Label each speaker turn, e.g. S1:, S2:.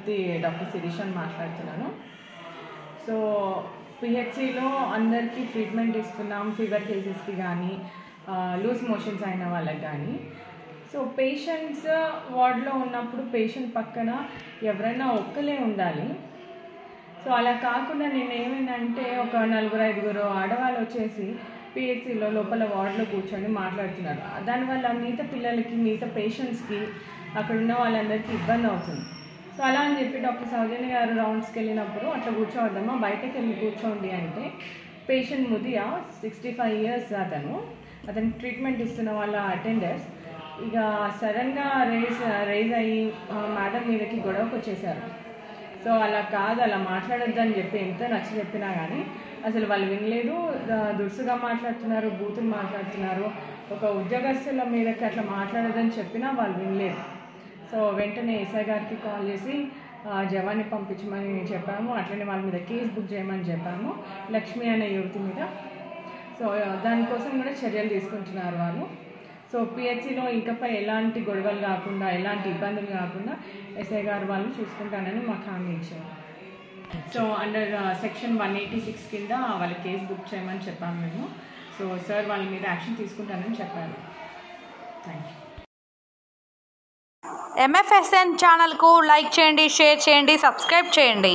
S1: ఆసుపత్రి డాక్టర్ శిరీషని మాట్లాడుతున్నాను. సో పిహెచ్సిలో అందరికీ ట్రీట్మెంట్ ఇస్తున్నాం, ఫీవర్ కేసెస్కి కానీ లూజ్ మోషన్స్ అయిన వాళ్ళకి కానీ. సో పేషెంట్స్ వార్డులో ఉన్నప్పుడు పేషెంట్ పక్కన ఎవరైనా ఒక్కలే ఉండాలి. సో అలా కాకుండా నేను ఏమైందంటే ఒక 4-5 ఆడవాళ్ళు వచ్చేసి పిహెచ్సిలో లోపల వార్డులో కూర్చొని మాట్లాడుతున్నారు. దానివల్ల మిగతా పిల్లలకి, మిగతా పేషెంట్స్కి, అక్కడ ఉన్న వాళ్ళందరికీ ఇబ్బంది అవుతుంది. సో అలా అని చెప్పి డాక్టర్ సౌజన్య గారు రౌండ్స్కి వెళ్ళినప్పుడు అట్లా కూర్చోవద్దమ్మా, బయటకు వెళ్ళి కూర్చోండి అంటే పేషెంట్ ముదియా 65 years అతను ట్రీట్మెంట్ ఇస్తున్న వాళ్ళ అటెండర్స్ ఇక సడన్గా రైజ్ అయ్యి మేడం మీదకి గొడవకు వచ్చేసారు. సో అలా కాదు, అలా మాట్లాడొద్దని చెప్పి ఎంత నచ్చి చెప్పినా కానీ అసలు వాళ్ళు వినలేదు. దురుసుగా మాట్లాడుతున్నారు, బూతులు మాట్లాడుతున్నారు. ఒక ఉద్యోగస్తుల మీదకి అట్లా మాట్లాడొద్దని చెప్పినా వాళ్ళు వినలేదు. సో వెంటనే ఎస్ఐ గారికి కాల్ చేసి జవాన్ని పంపించమని చెప్పాము. అట్లనే వాళ్ళ మీద కేసు బుక్ చేయమని చెప్పాము, లక్ష్మి అనే యువతి మీద. సో దానికోసం కూడా చర్యలు తీసుకుంటున్నారు వాళ్ళు. సో పిహెచ్సిలో ఇంకపై ఎలాంటి గొడవలు కాకుండా, ఎలాంటి ఇబ్బందులు కాకుండా ఎస్ఐ గారు వాళ్ళు చూసుకుంటానని మాకు హామీ ఇచ్చారు. సో అండర్ సెక్షన్ 186 కింద వాళ్ళ కేసు బుక్ చేయమని చెప్పాము మేము. సో సార్ వాళ్ళ మీద యాక్షన్ తీసుకుంటానని చెప్పారు. Thank you.
S2: MFSN ఛానల్కు లైక్ చేయండి, షేర్ చేయండి, సబ్స్క్రైబ్ చేయండి.